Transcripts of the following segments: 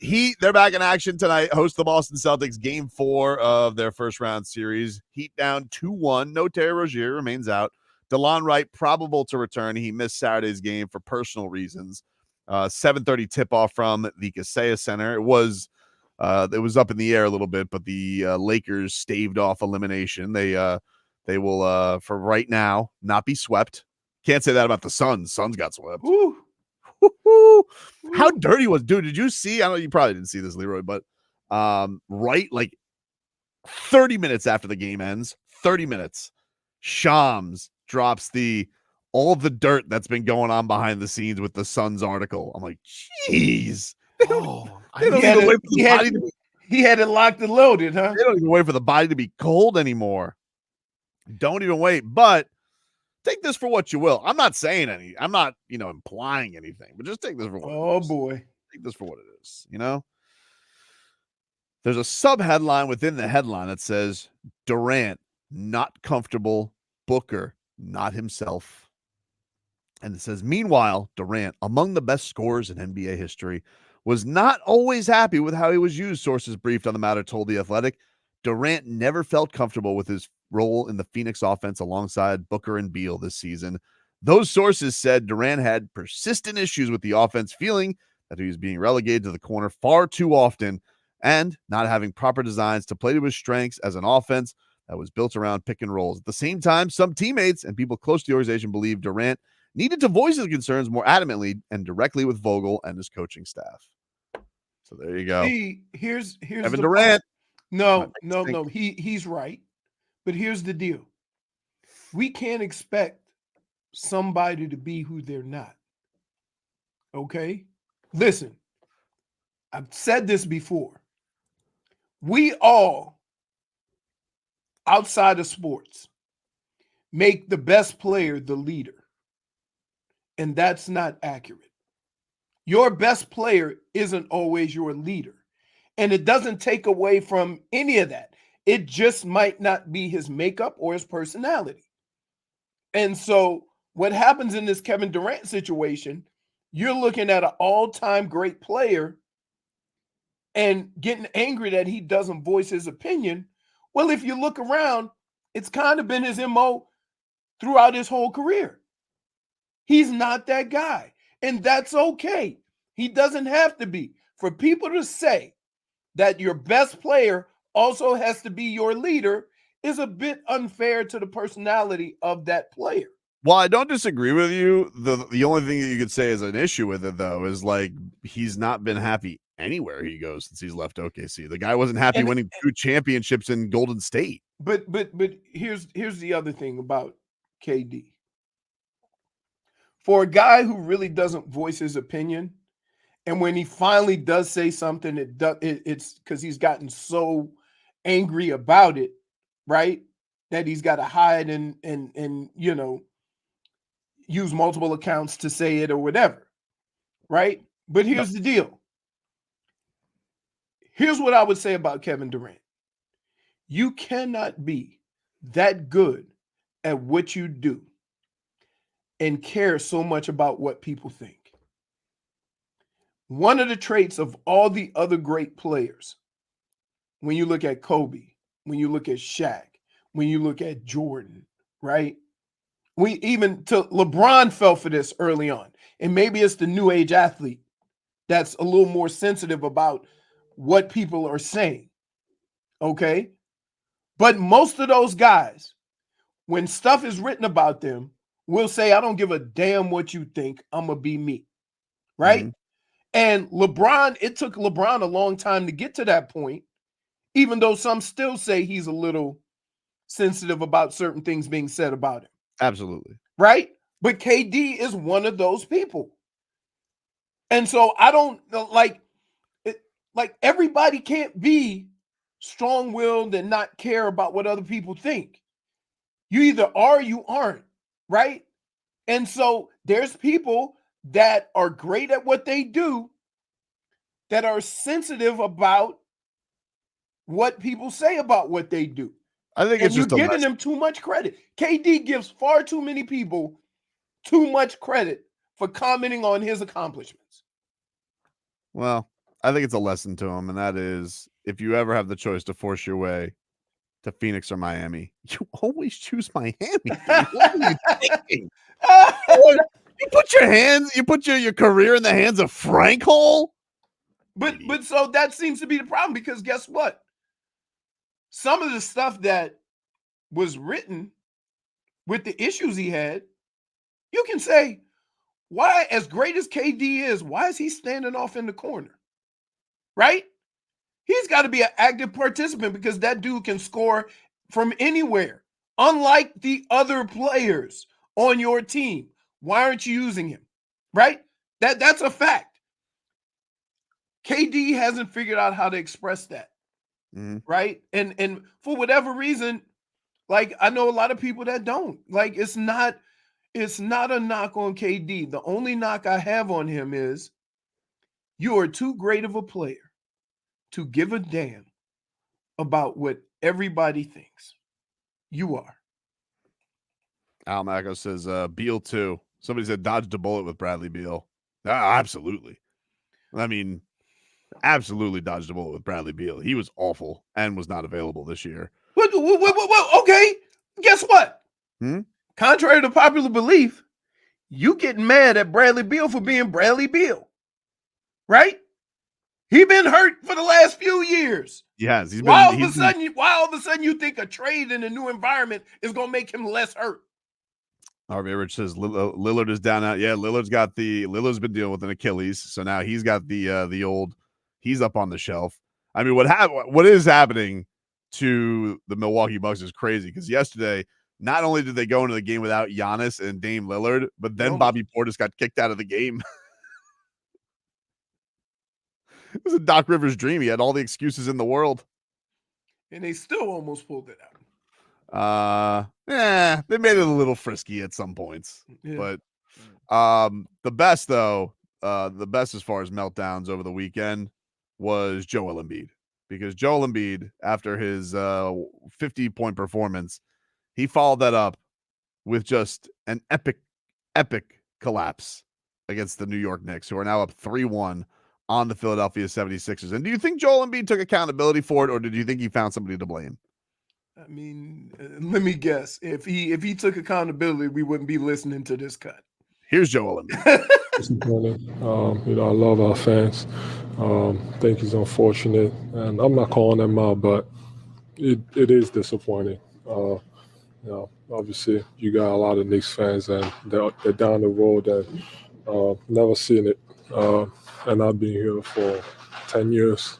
Heat, they're back in action tonight. Host the Boston Celtics, game 4 of their first round series. Heat down 2-1. No Terry Rozier, remains out. DeLon Wright probable to return. He missed Saturday's game for personal reasons. 7:30 tip-off from the Kaseya Center. It was up in the air a little bit, but the Lakers staved off elimination. They will, for right now, not be swept. Can't say that about the Suns. Suns got swept. Woo. How dirty was, dude? Did you see? I know you probably didn't see this, Leroy, but right, like 30 minutes after the game ends, 30 minutes, Shams drops all the dirt that's been going on behind the scenes with the Suns article. I'm like, jeez. He had it locked and loaded, huh? They don't even wait for the body to be cold anymore. Don't even wait. But take this for what you will. I'm not saying I'm not, implying anything, but just take this for what it is. Boy. Take this for what it is, There's a sub-headline within the headline that says, Durant, not comfortable, Booker, not himself. And it says, meanwhile, Durant, among the best scorers in NBA history, was not always happy with how he was used, sources briefed on the matter told The Athletic. Durant never felt comfortable with his role in the Phoenix offense alongside Booker and Beal this season. Those sources said Durant had persistent issues with the offense, feeling that he was being relegated to the corner far too often and not having proper designs to play to his strengths as an offense that was built around pick and rolls. At the same time, some teammates and people close to the organization believe Durant needed to voice his concerns more adamantly and directly with Vogel and his coaching staff. So there you go. See, here's Kevin Durant. No. He's right. But here's the deal. We can't expect somebody to be who they're not. Okay? Listen, I've said this before. We all, outside of sports, make the best player the leader. And that's not accurate. Your best player isn't always your leader. And it doesn't take away from any of that. It just might not be his makeup or his personality. And so what happens in this Kevin Durant situation, you're looking at an all-time great player and getting angry that he doesn't voice his opinion. Well, if you look around, it's kind of been his MO throughout his whole career. He's not that guy, and that's okay. He doesn't have to be. For people to say that your best player also has to be your leader is a bit unfair to the personality of that player. Well, I don't disagree with you. The only thing that you could say is an issue with it, though, is like he's not been happy anywhere he goes since he's left OKC. The guy wasn't happy winning 2 championships in Golden State. But here's the other thing about KD. For a guy who really doesn't voice his opinion, and when he finally does say something, it's because he's gotten so angry about it, right? That he's got to hide and use multiple accounts to say it or whatever, right? But here's the deal. Here's what I would say about Kevin Durant. You cannot be that good at what you do and care so much about what people think. One of the traits of all the other great players, when you look at Kobe, when you look at Shaq, when you look at Jordan, right? LeBron fell for this early on. And maybe it's the new age athlete that's a little more sensitive about what people are saying. Okay? But most of those guys, when stuff is written about them, will say, I don't give a damn what you think. I'm going to be me. Right? Mm-hmm. And LeBron, it took LeBron a long time to get to that point, even though some still say he's a little sensitive about certain things being said about him. Absolutely. Right? But KD is one of those people. And so I don't like everybody can't be strong-willed and not care about what other people think. You either are or you aren't, right? And so there's people that are great at what they do that are sensitive about what people say about what they do. I think it's just you're giving them too much credit. KD gives far too many people too much credit for commenting on his accomplishments. Well, I think it's a lesson to him, and that is if you ever have the choice to force your way to Phoenix or Miami, you always choose Miami. Dude. What are you thinking? You put your career in the hands of Frank Hole. But so that seems to be the problem, because guess what? Some of the stuff that was written with the issues he had, you can say, why, as great as KD is, why is he standing off in the corner? Right? He's got to be an active participant, because that dude can score from anywhere, unlike the other players on your team. Why aren't you using him? Right? That's a fact. KD hasn't figured out how to express that. Mm-hmm. Right? And for whatever reason, like, I know a lot of people that don't. Like, it's not a knock on KD. The only knock I have on him is you are too great of a player to give a damn about what everybody thinks. You are. Al Macco says Beal too. Somebody said dodged a bullet with Bradley Beal. Absolutely. I mean, absolutely dodged a bullet with Bradley Beal. He was awful and was not available this year. Okay. Guess what? Hmm? Contrary to popular belief, you getting mad at Bradley Beal for being Bradley Beal. Right? He been hurt for the last few years. Yes, Why all of a sudden you think a trade in a new environment is going to make him less hurt? RV Rich says Lillard is down out. Yeah, Lillard's been dealing with an Achilles, so now he's got the old. He's up on the shelf. I mean, what is happening to the Milwaukee Bucks is crazy, because yesterday not only did they go into the game without Giannis and Dame Lillard, but then Bobby Portis got kicked out of the game. It was a Doc Rivers dream. He had all the excuses in the world, and they still almost pulled it out. They made it a little frisky at some points, but the best as far as meltdowns over the weekend was Joel Embiid, because Joel Embiid, after his 50-point performance, he followed that up with just an epic collapse against the New York Knicks, who are now up 3-1 on the Philadelphia 76ers. And do you think Joel Embiid took accountability for it, or did you think he found somebody to blame? I mean, let me guess. If he took accountability, we wouldn't be listening to this cut. Here's Joel Embiid. Disappointed. I love our fans. Think it's unfortunate, and I'm not calling them out, but it is disappointing. Obviously, you got a lot of Knicks fans, and they're down the road and never seen it. And I've been here for 10 years.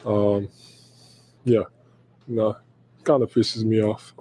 Kind of pisses me off,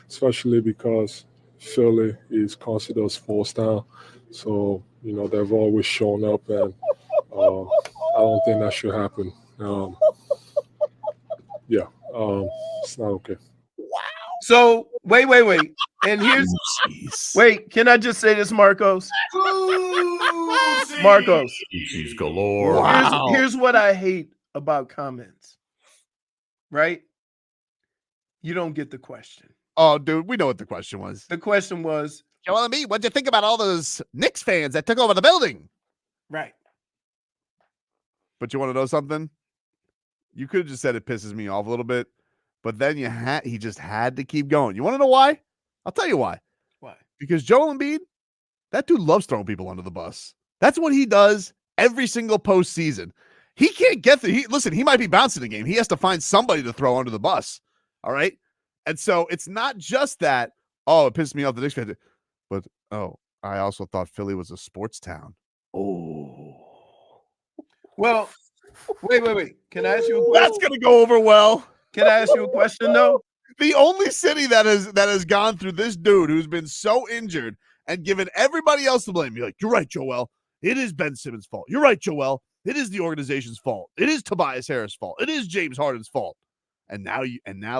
especially because Philly is considered a sports town. So, they've always shown up, and I don't think that should happen. It's not okay. Wow. So, wait. And can I just say this, Marcos? Marcos. He's galore. Wow. Here's what I hate about comments, right? You don't get the question. Oh, dude, we know what the question was. The question was, Joel Embiid, what'd you think about all those Knicks fans that took over the building? Right. But you want to know something? You could have just said it pisses me off a little bit, but then he just had to keep going. You want to know why? I'll tell you why. Why? Because Joel Embiid, that dude loves throwing people under the bus. That's what he does every single postseason. He can't get listen, he might be bouncing the game. He has to find somebody to throw under the bus. All right. And so it's not just that, it pissed me off the Knicks fans, but I also thought Philly was a sports town. Oh. Well, wait. Can I ask you a question? That's gonna go over well. Can I ask you a question though? The only city that has gone through this dude who's been so injured and given everybody else the blame. You're like, you're right, Joel. It is Ben Simmons' fault. You're right, Joel. It is the organization's fault. It is Tobias Harris' fault. It is James Harden's fault. And now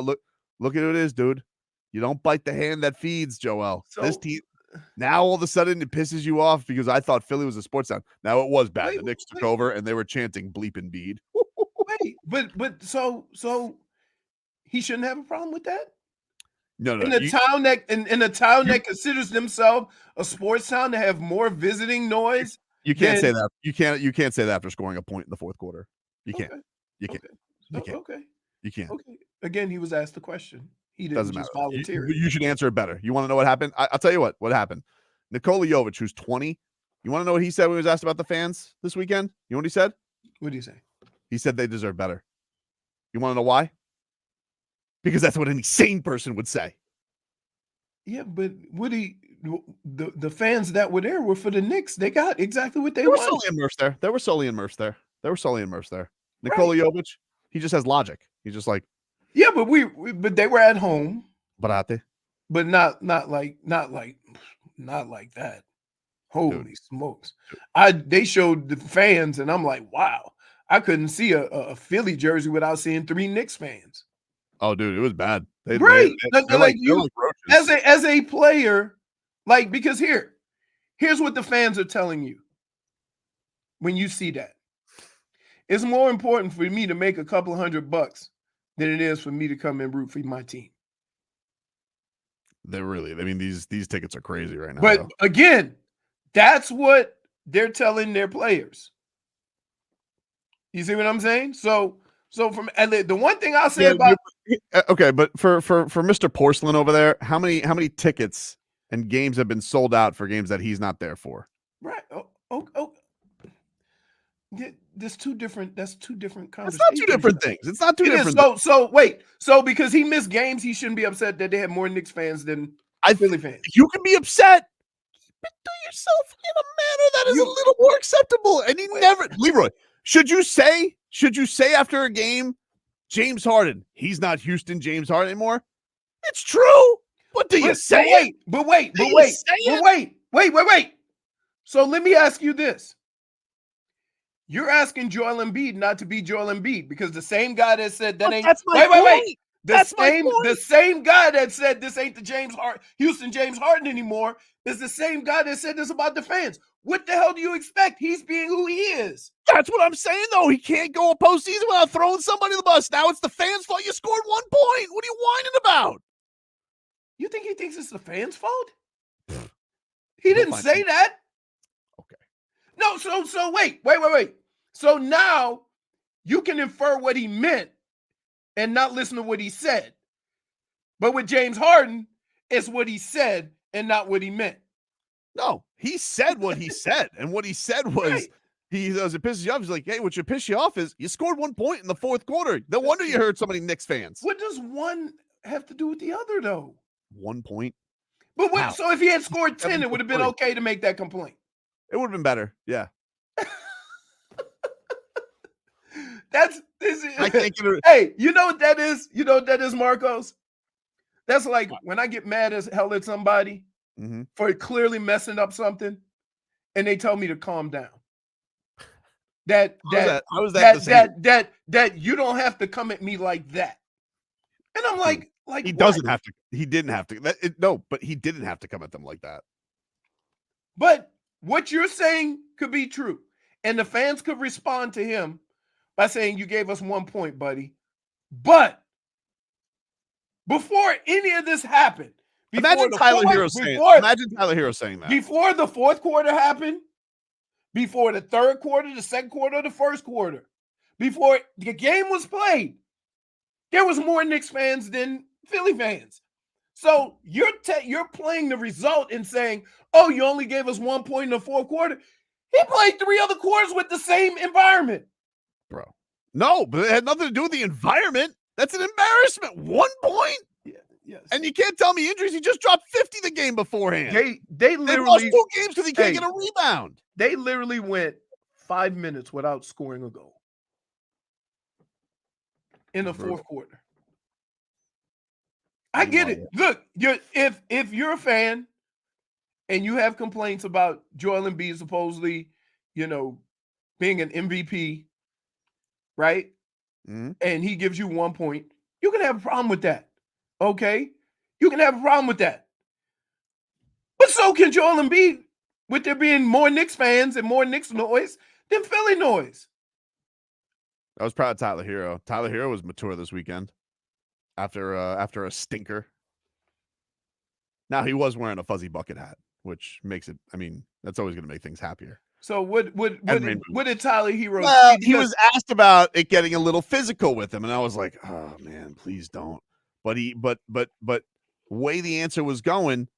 look at who it is, dude. You don't bite the hand that feeds, Joel. So, this team now all of a sudden it pisses you off because I thought Philly was a sports town. Now it was bad. The Knicks took over and they were chanting bleep and bead. but so he shouldn't have a problem with that? No. In a town that considers themselves a sports town to have more visiting noise You can't say then that. You can't say that after scoring a point in the fourth quarter. You can't. okay, You can't. okay, You can't. okay, You can't. okay. Again, he was asked the question. He didn't Doesn't matter. just volunteer it. You should answer it better. You want to know what happened? I'll tell you what happened. Nikola Jovic, who's 20, you want to know what he said when he was asked about the fans this weekend? You know what he said? What do you say? He said they deserve better. You want to know why? Because that's what any sane person would say. Yeah, but Woody, the fans that were there were for the Knicks. They got exactly what they They were wanted. solely immersed there. They were solely immersed there. Right. Nikola Jovic, he just has logic. He's just like, Yeah, but but they were at home, Barate. but not like that. Holy smokes! They showed the fans, and I'm like, wow. I couldn't see a Philly jersey without seeing 3 Knicks fans. Oh, dude, it was bad. They're Right. like roaches. As a player, like, because here's what the fans are telling you when you see that. It's more important for me to make a couple $100 than it is for me to come and root for my team. They're really, I mean, these tickets are crazy right now. But though. again, that's what they're telling their players. You see what I'm saying? So from the one thing I'll say about okay, but for Mr. Porcelain over there, how many tickets and games have been sold out for games that he's not there for? right. Oh. That's two different conversations. It's not two different things. It's not two different things. So wait. So because he missed games, he shouldn't be upset that they have more Knicks fans than Philly fans. You can be upset, but do yourself in a manner that is a little more acceptable. And he never, Leroy, should you say after a game, James Harden, he's not Houston James Harden anymore? It's true. But do you say it? But wait. So let me ask you this. You're asking Joel Embiid not to be Joel Embiid because the same guy that said that ain't. That's my point. The same guy that said this ain't the Houston James Harden anymore is the same guy that said this about the fans. What the hell do you expect? He's being who he is. That's what I'm saying, though. He can't go a postseason without throwing somebody in the bus. Now it's the fans' fault. You scored 1 point. What are you whining about? You think he thinks it's the fans' fault? He didn't say that. Okay. No, so wait. So now you can infer what he meant and not listen to what he said. But with James Harden, it's what he said and not what he meant. No, he said what he said. And what he said was, Right. he says it pisses you off. He's like, hey, what should piss you off is you scored 1 point in the fourth quarter. No wonder you heard so many Knicks fans. What does one have to do with the other, though? 1 point. But so if he had scored 10, it would have been okay to make that complaint. It would have been better. Yeah. I can't get it. Hey, you know what that is? You know what that is, Marcos? That's like when I get mad as hell at somebody for clearly messing up something, and they tell me to calm down. That you don't have to come at me like that. And I'm like he doesn't have to. He didn't have to. But he didn't have to come at them like that. But what you're saying could be true, and the fans could respond to him by saying, you gave us 1 point, buddy. But before any of this happened, imagine Tyler Herro saying that. Before the fourth quarter happened, before the third quarter, the second quarter, the first quarter, before the game was played, there was more Knicks fans than Philly fans. So you're playing the result and saying, oh, you only gave us 1 point in the fourth quarter. He played 3 other quarters with the same environment. Bro. No, but it had nothing to do with the environment. That's an embarrassment. 1 point? Yeah, yes. And you can't tell me injuries. He just dropped 50 the game beforehand. They literally lost 2 games because he can't get a rebound. They literally went 5 minutes without scoring a goal in the fourth quarter. I get it. Look, if you're a fan and you have complaints about Joel Embiid supposedly, being an MVP, right? Mm-hmm. And he gives you 1 point, you can have a problem with that. Okay? You can have a problem with that. But so can Joel Embiid, with there being more Knicks fans and more Knicks noise than Philly noise. I was proud of Tyler Herro. Tyler Herro was mature this weekend after a stinker. Now he was wearing a fuzzy bucket hat, which makes it, that's always going to make things happier. So what rain did Tyler Herro Well, say? he was asked about it getting a little physical with him, and I was like, "Oh man, please don't." But way the answer was going,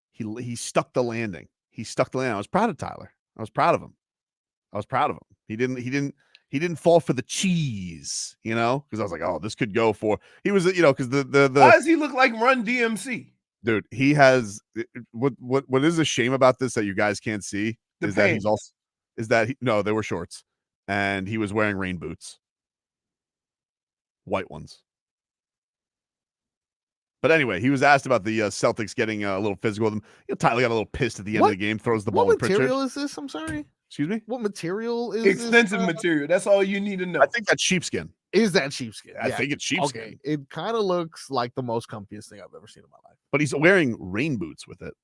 he stuck the landing. He stuck the landing. I was proud of Tyler. I was proud of him. He didn't fall for the cheese, because I was like, "Oh, this could go for." He was, because the Why does he look like Run DMC? dude, he has what is a shame about this that you guys can't see The is that he's pants. also no, they were shorts, and he was wearing rain boots, white ones. But anyway, he was asked about the Celtics getting a little physical with him. Tyler got a little pissed at the end of the game, throws the ball What to Pritchard. material is this? I'm sorry. Excuse me? What material is Expensive this? material. That's all you need to know. I think that's sheepskin. Is that sheepskin? I think it's sheepskin. Okay. It kind of looks like the most comfiest thing I've ever seen in my life. But he's wearing rain boots with it.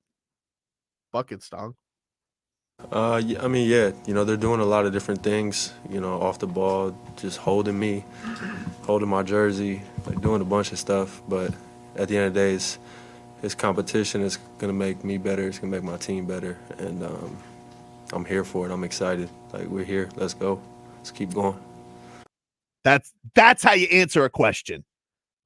Bucket stong. Yeah, I mean, yeah, they're doing a lot of different things, off the ball, just holding me, holding my jersey, like doing a bunch of stuff. But at the end of the day, it's competition. It's going to make me better. It's going to make my team better. And I'm here for it. I'm excited. Like, we're here. Let's go. Let's keep going. That's how you answer a question.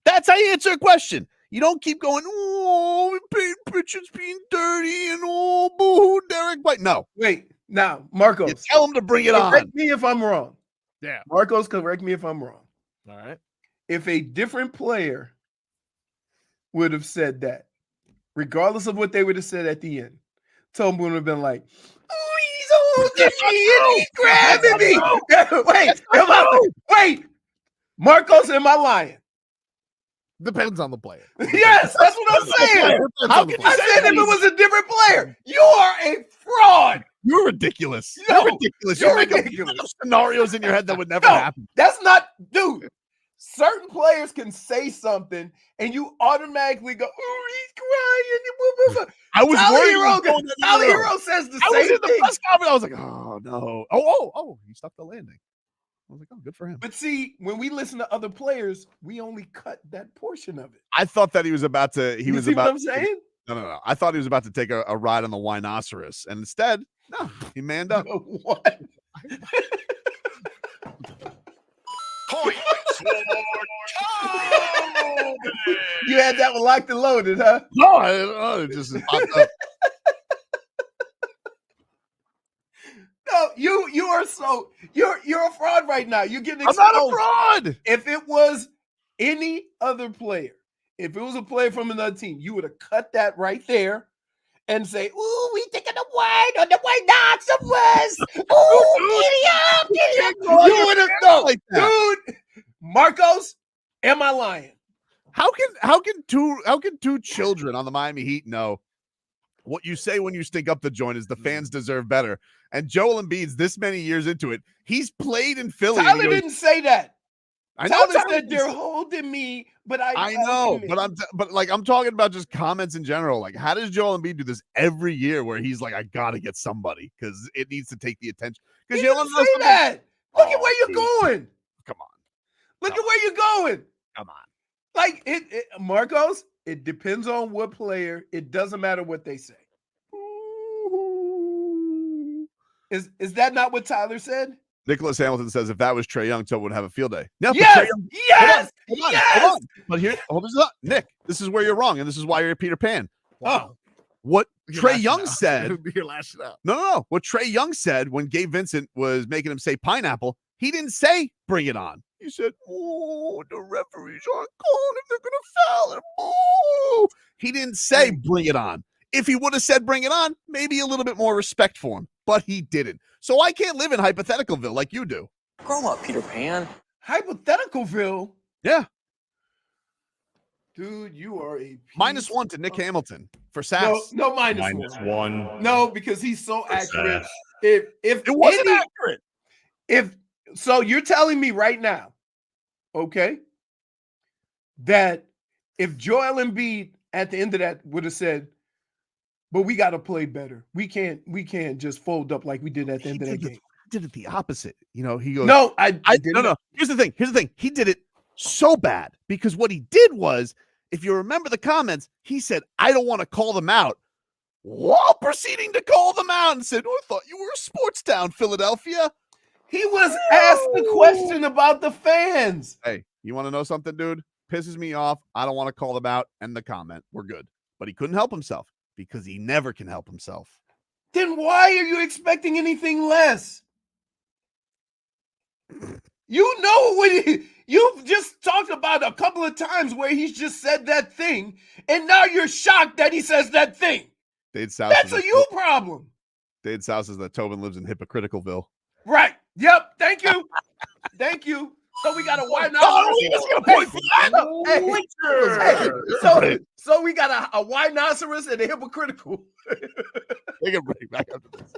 That's how you answer a question. You don't keep going, oh, Pritchard's being dirty and oh, boo-hoo, Derek White. No. Wait, now, Marcos. You tell him to bring it correct on. me if I'm wrong. Yeah. Marcos, correct me if I'm wrong. All right. If a different player would have said that, regardless of what they would have said at the end, Tobin would have been like, oh, he's holding me and he's grabbing me. Wait. Marcos, am I lying? Depends on the player. Yes, that's what I'm saying. How can you I say said if it was a different player, you are a fraud. You're ridiculous. No, you're ridiculous. you're making ridiculous. scenarios in your head that would never No, happen. that's not, dude. Certain players can say something and you automatically go, oh, he's crying. I was worried. Tyler Herro says the I same was in the thing. press conference. I was like, oh no. Oh, he stuck the landing. I was like, oh, good for him. But see, when we listen to other players, we only cut that portion of it. I thought that he was about to. You see what I'm saying? No. I thought he was about to take a ride on the Winoceros, and instead, no, he manned up. What? Point You had that one locked and loaded, huh? No, it just popped up. No, you're a fraud right now. You're getting exposed. I'm not a fraud. If it was any other player, if it was a player from another team, you would have cut that right there and say, "Ooh, we taking the white on the white knocks of West. Ooh, giddy up. You would have like that. dude. Marcos, am I lying? How can two children on the Miami Heat know what you say when you stink up the joint is the fans deserve better? And Joel Embiid's this many years into it. He's played in Philly. Tyler didn't say that. I know Tyler said they're holding me, but I know, but I'm talking about just comments in general. Like, how does Joel Embiid do this every year where he's like, I gotta get somebody because it needs to take the attention? Because you don't say that. Look at where you're going. Come on. Look at where you're going. Come on. Like Marcos, it depends on what player. It doesn't matter what they say. Is that not what Tyler said? Nicholas Hamilton says if that was Trae Young, Tobin would have a field day. No, yes, hold on. But here, hold on. Nick, this is where you're wrong, and this is why you're Peter Pan. Wow. What Trae Young said. You're lashing out. No. What Trae Young said when Gabe Vincent was making him say pineapple, he didn't say bring it on. He said, oh, the referees aren't calling if they're going to foul him. Oh. He didn't say bring it on. If he would have said bring it on, maybe a little bit more respect for him, but he didn't. So I can't live in Hypotheticalville like you do. Grow up, Peter Pan. Hypotheticalville? Yeah. Dude, you are a -1 to Nick Hamilton for sacks. No, -1. No, because he's so accurate. If it wasn't accurate. So you're telling me right now, okay, that if Joel Embiid at the end of that would have said, but we got to play better. We can't just fold up like we did at the end of that game. Did it the opposite. He goes, no. No. Here's the thing. He did it so bad because what he did was, if you remember the comments, he said, I don't want to call them out, while proceeding to call them out and said, "Oh, I thought you were a sports town, Philadelphia." He was asked the question about the fans. Hey, you want to know something, dude? Pisses me off. I don't want to call them out. End the comment. We're good. But he couldn't help himself because he never can help himself. Then why are you expecting anything less? You know when you've just talked about a couple of times where he's just said that thing, and now you're shocked that he says that thing. That's a you problem. Dade South says that Tobin lives in Hypocriticalville. Right. Yep. Thank you. Thank you. So we got a why not? Oh, we just get a point for that. Hey, so we got a why rhinoceros and a hypocritical. They can bring back up to this.